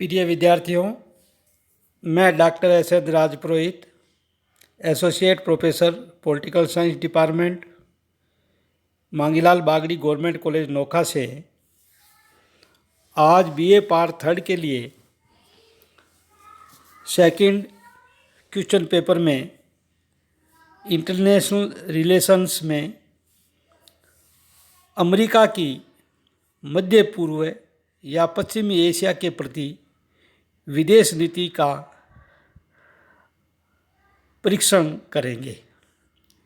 प्रिय विद्यार्थियों, मैं डॉक्टर एसएद Rajpurohit, associate professor political science department, Mangilal Bagri government college Nokha से आज बीए पार्ट थर्ड के लिए सेकंड क्वेश्चन पेपर में इंटरनेशनल रिलेशंस में अमेरिका की मध्य पूर्व या पश्चिमी एशिया के प्रति विदेश नीति का परीक्षण करेंगे।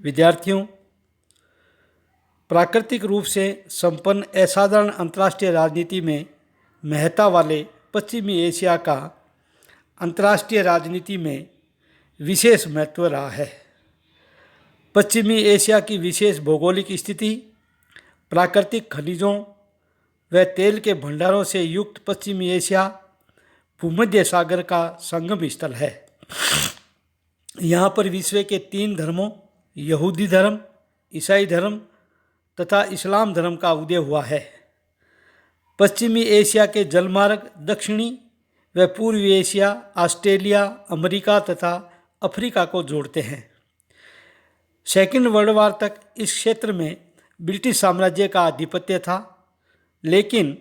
विद्यार्थियों, प्राकृतिक रूप से संपन्न असाधारण अंतर्राष्ट्रीय राजनीति में महत्ता वाले पश्चिमी एशिया का अंतर्राष्ट्रीय राजनीति में विशेष महत्व रहा है। पश्चिमी एशिया की विशेष भौगोलिक स्थिति, प्राकृतिक खनिजों व तेल के भंडारों से युक्त पश्चिमी एशिया भूमध्य सागर का संगम स्थल है। यहाँ पर विश्व के 3 धर्मों यहूदी धर्म, ईसाई धर्म तथा इस्लाम धर्म का उदय हुआ है। पश्चिमी एशिया के जलमार्ग दक्षिणी व पूर्वी एशिया, ऑस्ट्रेलिया, अमेरिका तथा अफ्रीका को जोड़ते हैं। सेकेंड वर्ल्ड वॉर तक इस क्षेत्र में ब्रिटिश साम्राज्य का आधिपत्य था, लेकिन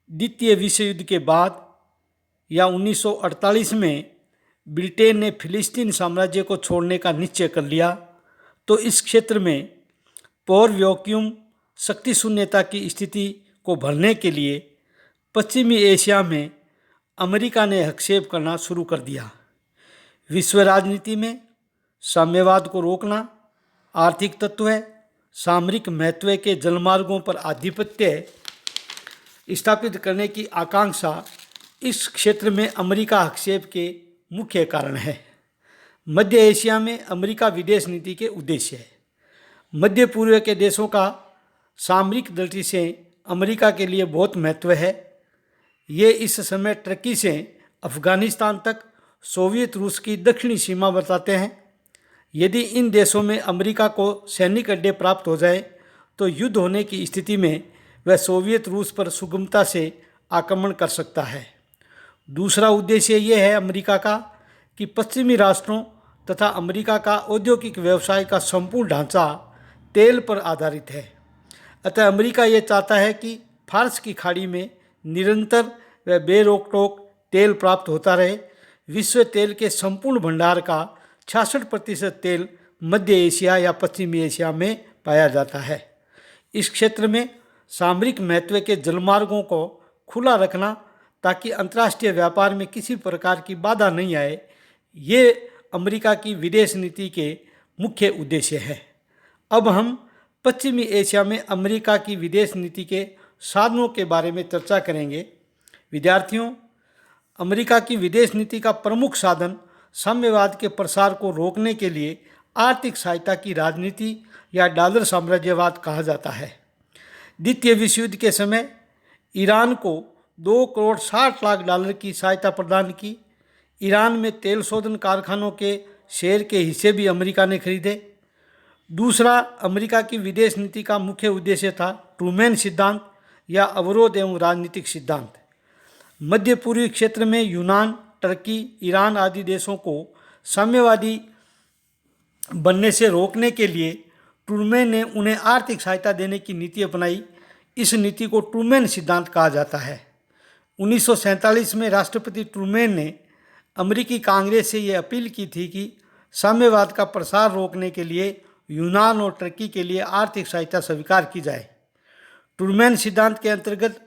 द्वितीय विश्व युद्ध के बाद या 1948 में ब्रिटेन ने फिलिस्तीन साम्राज्य को छोड़ने का निश्चय कर लिया, तो इस क्षेत्र में पौर वैक्यूम शक्ति शून्यता की स्थिति को भरने के लिए पश्चिमी एशिया में अमेरिका ने हस्तक्षेप करना शुरू कर दिया। विश्व राजनीति में साम्यवाद को रोकना, आर्थिक तत्व, सामरिक महत्व के जलमार्गों पर आधिपत्य स्थापित करने की आकांक्षा इस क्षेत्र में अमेरिका हस्तक्षेप के मुख्य कारण है। मध्य एशिया में अमेरिका विदेश नीति के उद्देश्य है। मध्य पूर्व के देशों का सामरिक दृष्टि से अमेरिका के लिए बहुत महत्व है। ये इस समय टर्की से अफगानिस्तान तक सोवियत रूस की दक्षिणी सीमा बताते हैं। यदि इन देशों में अमेरिका को सैनिक अड्डे प्राप्त हो जाए तो युद्ध होने की स्थिति में वह सोवियत रूस पर सुगमता से आक्रमण कर सकता है। दूसरा उद्देश्य यह है अमेरिका का कि पश्चिमी राष्ट्रों तथा अमेरिका का औद्योगिक व्यवसाय का संपूर्ण ढांचा तेल पर आधारित है। अतः अमेरिका ये चाहता है कि फारस की खाड़ी में निरंतर व बेरोक टोक तेल प्राप्त होता रहे। विश्व तेल के संपूर्ण भंडार का 66% तेल मध्य एशिया या पश्चिमी एशिया में पाया जाता है। इस क्षेत्र में सामरिक महत्व के जलमार्गों को खुला रखना ताकि अंतर्राष्ट्रीय व्यापार में किसी प्रकार की बाधा नहीं आए, ये अमेरिका की विदेश नीति के मुख्य उद्देश्य है। अब हम पश्चिमी एशिया में अमेरिका की विदेश नीति के साधनों के बारे में चर्चा करेंगे। विद्यार्थियों, अमेरिका की विदेश नीति का प्रमुख साधन साम्यवाद के प्रसार को रोकने के लिए आर्थिक सहायता की राजनीति या डॉलर साम्राज्यवाद कहा जाता है। द्वितीय विश्व युद्ध के समय ईरान को $2,60,00,000 की सहायता प्रदान की। ईरान में तेल शोधन कारखानों के शेयर के हिस्से भी अमेरिका ने खरीदे। दूसरा, अमेरिका की विदेश नीति का मुख्य उद्देश्य था ट्रूमैन सिद्धांत या अवरोध एवं राजनीतिक सिद्धांत। मध्य पूर्वी क्षेत्र में यूनान, टर्की, ईरान आदि देशों को साम्यवादी बनने से रोकने के लिए ट्रूमैन ने उन्हें आर्थिक सहायता देने की नीति अपनाई। इस नीति को ट्रूमैन सिद्धांत कहा जाता है। 1947 में राष्ट्रपति ट्रूमैन ने अमेरिकी कांग्रेस से ये अपील की थी कि साम्यवाद का प्रसार रोकने के लिए यूनान और टर्की के लिए आर्थिक सहायता स्वीकार की जाए। ट्रूमैन सिद्धांत के अंतर्गत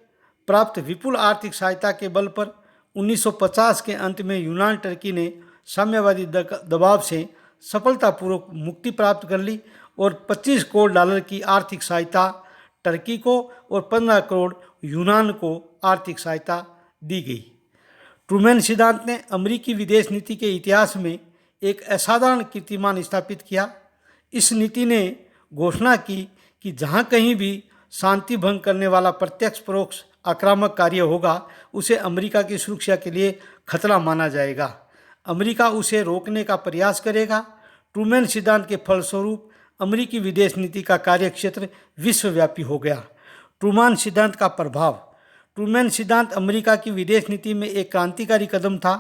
प्राप्त विपुल आर्थिक सहायता के बल पर 1950 के अंत में यूनान टर्की ने साम्यवादी दबाव से सफलतापूर्वक मुक्ति प्राप्त कर ली और $25 करोड़ की आर्थिक सहायता टर्की को और 15 करोड़ यूनान को आर्थिक सहायता दी गई। ट्रूमैन सिद्धांत ने अमेरिकी विदेश नीति के इतिहास में एक असाधारण कीर्तिमान स्थापित किया। इस नीति ने घोषणा की कि जहाँ कहीं भी शांति भंग करने वाला प्रत्यक्ष परोक्ष आक्रामक कार्य होगा, उसे अमेरिका की सुरक्षा के लिए खतरा माना जाएगा। अमेरिका उसे रोकने का प्रयास करेगा। ट्रूमैन सिद्धांत के फलस्वरूप अमेरिकी विदेश नीति का कार्यक्षेत्र विश्वव्यापी हो गया। ट्रूमैन सिद्धांत का प्रभाव। ट्रूमैन सिद्धांत अमेरिका की विदेश नीति में एक क्रांतिकारी कदम था।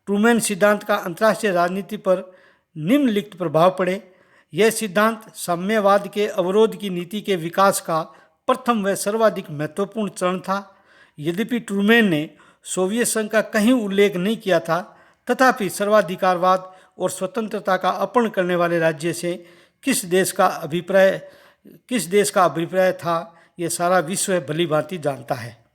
ट्रूमैन सिद्धांत का अंतर्राष्ट्रीय राजनीति पर निम्नलिखित प्रभाव पड़े। यह सिद्धांत साम्यवाद के अवरोध की नीति के विकास का प्रथम व सर्वाधिक महत्वपूर्ण चरण था। यद्यपि ट्रूमैन ने सोवियत संघ का कहीं उल्लेख नहीं किया था, तथापि सर्वाधिकारवाद और स्वतंत्रता का अपहरण करने वाले राज्य से किस देश का अभिप्राय था, ये सारा विश्व भली भांति जानता है।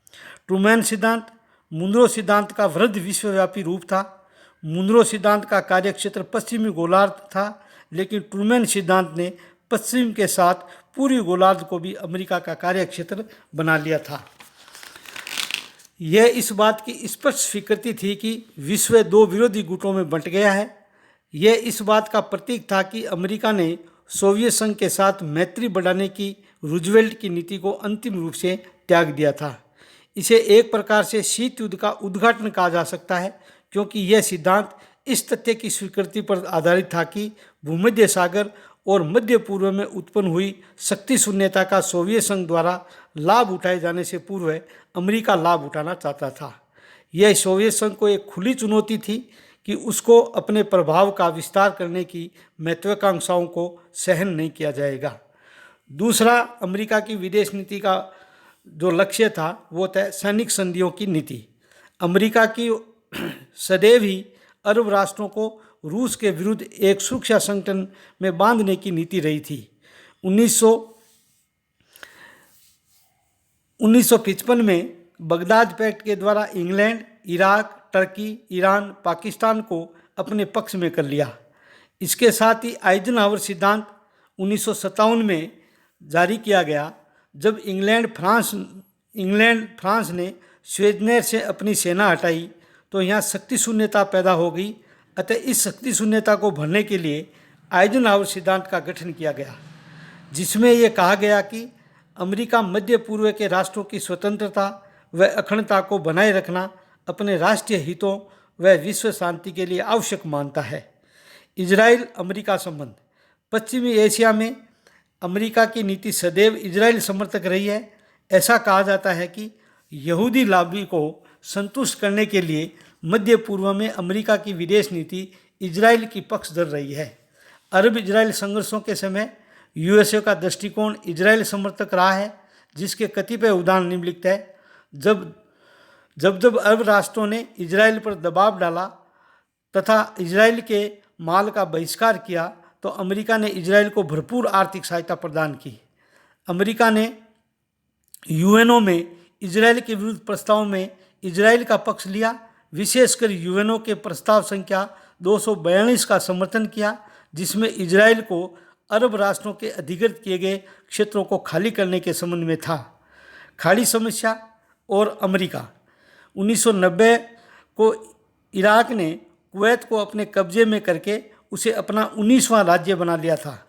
ट्रूमैन सिद्धांत मुनरो सिद्धांत का वृहद विश्वव्यापी रूप था। मुनरो सिद्धांत का कार्यक्षेत्र पश्चिमी गोलार्ध था, लेकिन ट्रूमैन सिद्धांत ने पश्चिम के साथ पूर्वी गोलार्ध को भी अमेरिका का कार्यक्षेत्र बना लिया था। यह इस बात की स्पष्ट स्वीकृति थी कि विश्व दो विरोधी गुटों में बंट गया है। यह इस बात का प्रतीक था कि अमेरिका ने सोवियत संघ के साथ मैत्री बढ़ाने की रूजवेल्ट की नीति को अंतिम रूप से त्याग दिया था। इसे एक प्रकार से शीत युद्ध का उद्घाटन कहा जा सकता है, क्योंकि यह सिद्धांत इस तथ्य की स्वीकृति पर आधारित था कि भूमध्य सागर और मध्य पूर्व में उत्पन्न हुई शक्ति शून्यता का सोवियत संघ द्वारा लाभ उठाए जाने से पूर्व अमेरिका लाभ उठाना चाहता था। यह सोवियत संघ को एक खुली चुनौती थी कि उसको अपने प्रभाव का विस्तार करने की महत्वाकांक्षाओं को सहन नहीं किया जाएगा। दूसरा, अमेरिका की विदेश नीति का जो लक्ष्य था वो था सैनिक संधियों की नीति। अमेरिका की सदैव ही अरब राष्ट्रों को रूस के विरुद्ध एक सुरक्षा संगठन में बांधने की नीति रही थी। 1955 में बगदाद पैक्ट के द्वारा England, Iraq, Turkey, Iran, Pakistan को अपने पक्ष में कर लिया। इसके साथ ही आइजनहावर सिद्धांत 1957 में जारी किया गया। जब इंग्लैंड फ्रांस ने स्वेजनेर से अपनी सेना हटाई तो यहाँ शक्ति शून्यता पैदा हो गई। अतः इस शक्ति शून्यता को भरने के लिए आइजनहावर सिद्धांत का गठन किया गया, जिसमें यह कहा गया कि अमेरिका मध्य पूर्व के राष्ट्रों की स्वतंत्रता व अखंडता को बनाए रखना अपने राष्ट्रीय हितों व विश्व शांति के लिए आवश्यक मानता है। इजराइल अमेरिका संबंध। पश्चिमी एशिया में अमेरिका की नीति सदैव इजराइल समर्थक रही है। ऐसा कहा जाता है कि यहूदी लॉबी को संतुष्ट करने के लिए मध्य पूर्व में अमेरिका की विदेश नीति इजराइल की पक्षधर रही है। अरब इजराइल संघर्षों के समय यूएसए का दृष्टिकोण इजराइल समर्थक रहा है, जिसके कतिपय उदाहरण निम्नलिखित है। जब अरब राष्ट्रों ने इजराइल पर दबाव डाला तथा इजराइल के माल का बहिष्कार किया तो अमेरिका ने इजराइल को भरपूर आर्थिक सहायता प्रदान की। अमेरिका ने यूएनओ में इजराइल के विरुद्ध प्रस्ताव में इजराइल का पक्ष लिया। विशेषकर यूएनओ के प्रस्ताव संख्या 242 का समर्थन किया, जिसमें इजराइल को अरब राष्ट्रों के अधिकृत किए गए क्षेत्रों को खाली करने के संबंध में था। खाड़ी समस्या और अमेरिका। 1990 को इराक ने कुवैत को अपने कब्जे में करके उसे अपना 19वां राज्य बना लिया था।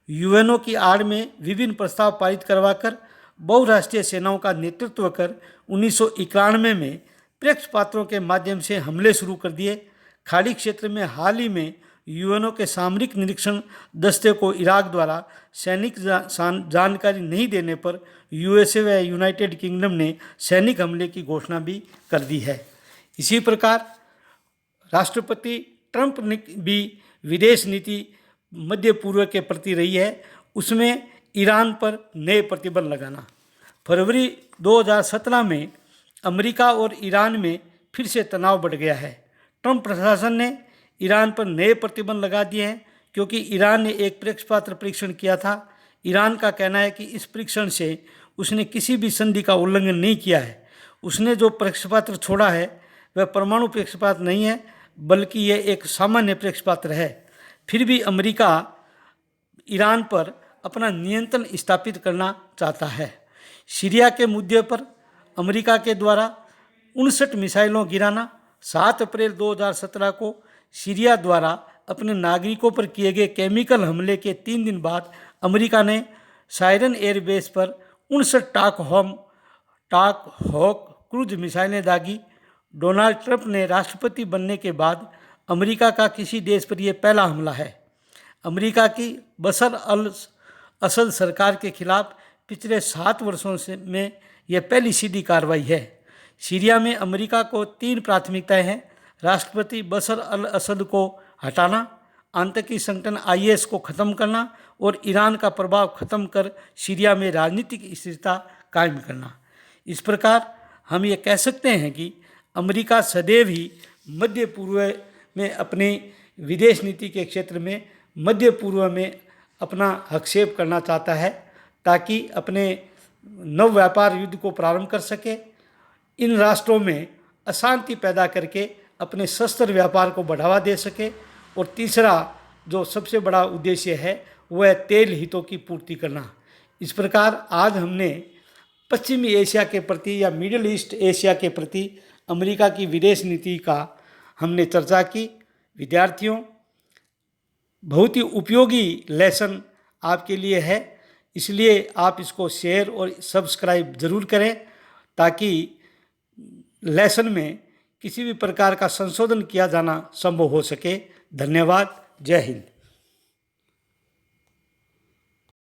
यूएनओ की आड़ में विभिन्न प्रस्ताव पारित करवाकर बहुराष्ट्रीय सेनाओं का नेतृत्व कर 1991 में प्रेक्षपात्रों के माध्यम से हमले शुरू कर दिए। खाड़ी क्षेत्र में हाल ही में यूएनओ के सामरिक निरीक्षण दस्ते को इराक द्वारा सैनिक जानकारी नहीं देने पर यूएसए व यूनाइटेड किंगडम ने सैनिक हमले की घोषणा भी कर दी है। इसी प्रकार राष्ट्रपति ट्रंप ने भी विदेश नीति मध्य पूर्व के प्रति रही है। उसमें ईरान पर नए प्रतिबंध लगाना। फरवरी 2017 में अमेरिका और ईरान में फिर से तनाव बढ़ गया है। ट्रंप प्रशासन ने ईरान पर नए प्रतिबंध लगा दिए हैं, क्योंकि ईरान ने एक प्रेक्षपात्र परीक्षण किया था। ईरान का कहना है कि इस परीक्षण से उसने किसी भी संधि का उल्लंघन नहीं किया है। उसने जो प्रेक्षपात्र छोड़ा है वह परमाणु प्रेक्षपात्र नहीं है, बल्कि यह एक सामान्य प्रेक्षपात्र है। फिर भी अमेरिका ईरान पर अपना नियंत्रण स्थापित करना चाहता है। सीरिया के मुद्दे पर अमेरिका के द्वारा 59 मिसाइलों गिराना। 7 अप्रैल 2017 को सीरिया द्वारा अपने नागरिकों पर किए गए केमिकल हमले के 3 दिन बाद अमेरिका ने सायरन एयरबेस पर 59 टाक हॉक क्रूज मिसाइलें दागी। डोनाल्ड ट्रंप ने राष्ट्रपति बनने के बाद अमेरिका का किसी देश पर यह पहला हमला है। अमेरिका की बशर अल असद सरकार के खिलाफ पिछले 7 वर्षों में यह पहली सीधी कार्रवाई है। सीरिया में अमेरिका को 3 प्राथमिकताएं हैं। राष्ट्रपति बशर अल असद को हटाना, आतंकी संगठन IS को ख़त्म करना और ईरान का प्रभाव ख़त्म कर सीरिया में राजनीतिक स्थिरता कायम करना। इस प्रकार हम ये कह सकते हैं कि अमेरिका सदैव ही मध्य पूर्व में अपनी विदेश नीति के क्षेत्र में मध्य पूर्व में अपना हस्तक्षेप करना चाहता है, ताकि अपने नव व्यापार युद्ध को प्रारंभ कर सके, इन राष्ट्रों में अशांति पैदा करके अपने शस्त्र व्यापार को बढ़ावा दे सके, और तीसरा जो सबसे बड़ा उद्देश्य है वह तेल हितों की पूर्ति करना। इस प्रकार आज हमने पश्चिमी एशिया के प्रति या मिडिल ईस्ट एशिया के प्रति अमेरिका की विदेश नीति का हमने चर्चा की। विद्यार्थियों, बहुत ही उपयोगी लेसन आपके लिए है, इसलिए आप इसको शेयर और सब्सक्राइब ज़रूर करें, ताकि लेसन में किसी भी प्रकार का संशोधन किया जाना संभव हो सके। धन्यवाद। जय हिंद।